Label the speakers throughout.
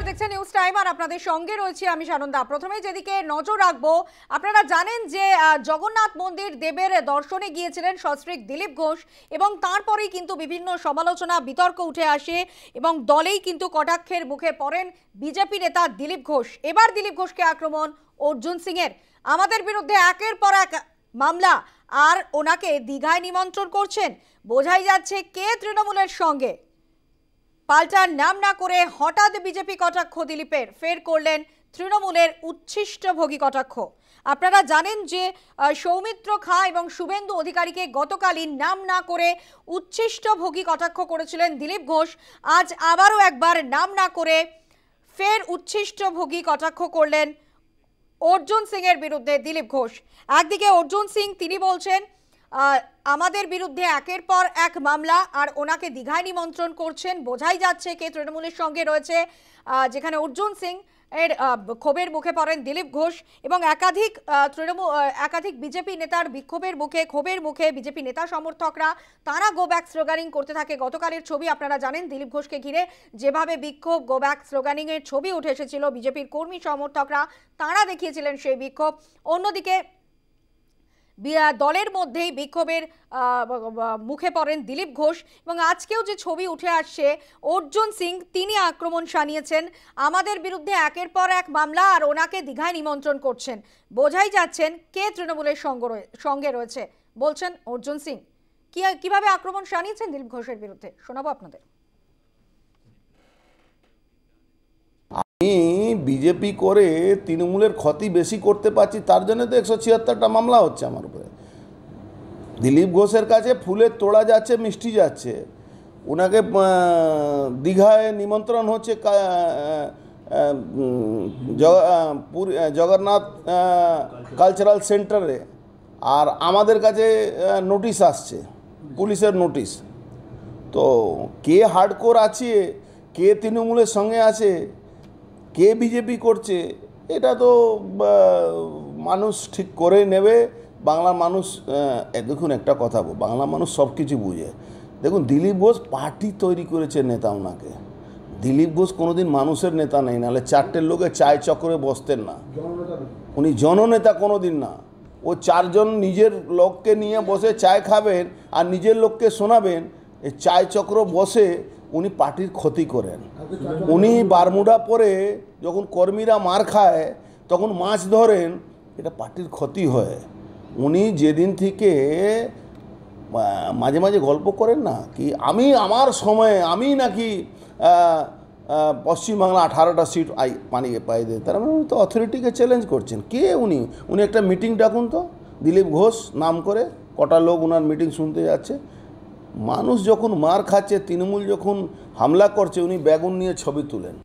Speaker 1: নমস্কার, দেখছেন news time আর আপনাদের সঙ্গে রয়েছি আমি সানন্দা। প্রথমে যেদিকে নজর রাখবো, আপনারা জানেন যে জগন্নাথ মন্দির দেবের দর্শনে গিয়েছিলেন সস্ত্রীক দিলীপ ঘোষ এবং তারপরেই কিন্তু বিভিন্ন সমালোচনা বিতর্ক উঠে আসে এবং দলেই কিন্তু কটাক্ষের মুখে পড়েন বিজেপি নেতা দিলীপ ঘোষ। এবার দিলীপ ঘোষকে আক্রমণ অর্জুন সিং এর। আমাদের বিরুদ্ধে একের পর এক মামলা আর ওনাকে দীঘায় নিমন্ত্রণ করছেন। বোঝাই যাচ্ছে কে তৃণমূলের সঙ্গে। পাল্টার নাম না করে হঠাৎ বিজেপি কটাক্ষ দিলীপের, ফের করলেন তৃণমূলের উচ্ছিষ্টভোগী কটাক্ষ। আপনারা জানেন যে সৌমিত্র খাঁ এবং শুভেন্দু অধিকারীকে গতকালই নাম না করে উচ্ছিষ্টভোগী কটাক্ষ করেছিলেন দিলীপ ঘোষ। আজ আবারও একবার নাম না করে ফের উচ্ছিষ্টভোগী কটাক্ষ করলেন অর্জুন সিং এর বিরুদ্ধে দিলীপ ঘোষ। একদিকে অর্জুন সিং তিনি বলছেন আমাদের বিরুদ্ধে একের পর এক মামলা আর ওনাকে দীঘায় নিমন্ত্রণ করছেন। বোঝাই যাচ্ছে কে তৃণমূলের সঙ্গে রয়েছে। যেখানে অর্জুন সিং এর ক্ষোভের মুখে পড়েন দিলীপ ঘোষ এবং একাধিক বিজেপি নেতার বিক্ষোভের মুখে, ক্ষোভের মুখে বিজেপি নেতা সমর্থকরা তারা গো ব্যাক স্লোগানিং করতে থাকে। গতকালের ছবি আপনারা জানেন, দিলীপ ঘোষকে ঘিরে যেভাবে বিক্ষোভ, গো ব্যাক স্লোগানিং এর ছবি উঠে এসেছিল, বিজেপির কর্মী সমর্থকরা তারা দেখিয়েছিলেন সেই বিক্ষোভ। অন্যদিকে দলের মধ্যেই বিক্ষোভের মুখে পড়েন দিলীপ ঘোষ এবং আজকেও যে ছবি উঠে আসছে, অর্জুন সিং তিনি আক্রমণ শানিয়েছেন আমাদের বিরুদ্ধে একের পর এক মামলা আর ওনাকে দীঘায় নিমন্ত্রণ করছেন। বোঝাই যাচ্ছেন কে তৃণমূলের সঙ্গে রয়েছে, বলছেন অর্জুন সিং। কিভাবে আক্রমণ শানিয়েছেন দিলীপ ঘোষের বিরুদ্ধে শোনাবো আপনাদের।
Speaker 2: আমি বিজেপি করে তৃণমূলের ক্ষতি বেশি করতে পারছি, তার জন্য তো 176টা মামলা হচ্ছে আমার উপরে। দিলীপ ঘোষের কাছে ফুলের তোড়া যাচ্ছে, মিষ্টি যাচ্ছে, ওনাকে দীঘায় নিমন্ত্রণ হচ্ছে জগন্নাথ কালচারাল সেন্টারে, আর আমাদের কাছে নোটিশ আসছে, পুলিশের নোটিশ। তো কে হার্ডকোর আছে, কে তৃণমূলের সঙ্গে আছে, কে বিজেপি করছে, এটা তো মানুষ ঠিক করে নেবে। বাংলার মানুষ দেখুন, একটা কথা বাংলা মানুষ সব কিছু বুঝে। দেখুন, দিলীপ ঘোষ পার্টি তৈরি করেছে নেতা ওনাকে। দিলীপ ঘোষ কোনোদিন মানুষের নেতা নেই, নাহলে চারটের লোকে চায় চক্রে বসতেন না। উনি জননেতা কোনোদিন না। ও চারজন নিজের লোককে নিয়ে বসে চায় খাবেন আর নিজের লোককে শোনাবেন, এই চায় চক্র বসে উনি পার্টির ক্ষতি করেন। উনি বারমুডা পরে যখন কর্মীরা মার খায় তখন মাছ ধরেন, এটা পার্টির ক্ষতি হয়। উনি যেদিন থেকে মাঝে মাঝে গল্প করেন না কি আমার সময়ে আমি নাকি পশ্চিমবাংলা 18টা সিট পাই দেয়, তার মানে উনি তো অথরিটিকে চ্যালেঞ্জ করছেন। কে উনি? উনি একটা মিটিং ডাকুন তো, দিলীপ ঘোষ নাম করে কটা লোক ওনার মিটিং শুনতে যাচ্ছে। মানুষ যখন মার খাচ্ছে, তৃণমূল যখন হামলা করছে, উনি বেগুন নিয়ে ছবি তুলেন।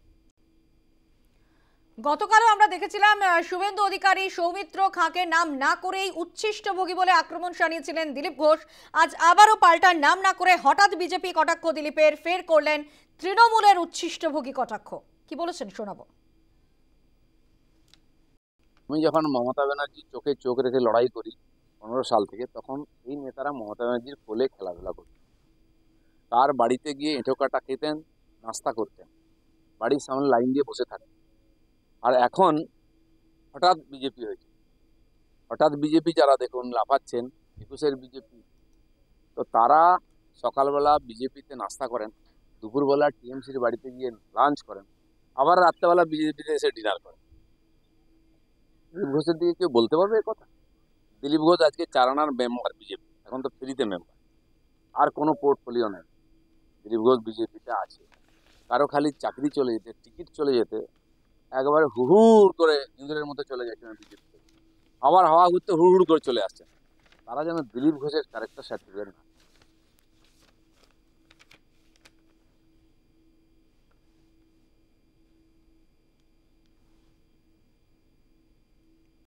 Speaker 1: গতকালও আমরা দেখেছিলাম শুভেন্দু অধিকারী সৌমিত্র খাঁকে নাম না করেই উচ্ছিষ্টভোগী বলে আক্রমণ শানিয়েছিলেন দিলীপ ঘোষ। আজ আবারও পাল্টার নাম না করে হঠাৎ বিজেপি কটাক্ষ দিলীপের, ফের করলেন তৃণমূলের উচ্ছিষ্টভোগী কটাক্ষ। কি বলেছেন শোনাবো।
Speaker 3: আমি যখন মমতা ব্যানার্জির চোখে চোখ রেখে লড়াই করি 15 সাল থেকে, তখন এই নেতারা মমতা ব্যানার্জির কোলে খেলাধুলা করতেন। তার বাড়িতে গিয়ে এঁঠো কাটা খেতেন, নাস্তা করতেন, বাড়ির সামনে লাইন দিয়ে বসে থাকতেন। আর এখন হঠাৎ বিজেপি হয়েছে। হঠাৎ বিজেপি যারা দেখুন লাফাচ্ছেন, 21-এর বিজেপি, তো তারা সকালবেলা বিজেপিতে নাস্তা করেন, দুপুরবেলা টিএমসির বাড়িতে গিয়ে লাঞ্চ করেন, আবার রাত্রেবেলা বিজেপিতে এসে ডিনার করেন। দিলীপ ঘোষের দিকে কেউ বলতে পারবে এ কথা? দিলীপ ঘোষ আজকে 4 আনার মেম্বার বিজেপি, এখন তো ফ্রিতে মেম্বার, আর কোনো পোর্টফোলিও নেই। দিলীপ ঘোষ বিজেপিতে আছে। কারো খালি চাকরি চলে যেতে, টিকিট চলে যেতে একবারে হুড় করে ইন্দ্রের মতো চলে যাচ্ছেন বিজেপিতে, আবার হাওয়া ঘুরতে হুড় করে চলে আসছেন। তারা যেন দিলীপ ঘোষের ক্যারেক্টার সার্টিফিকেট না।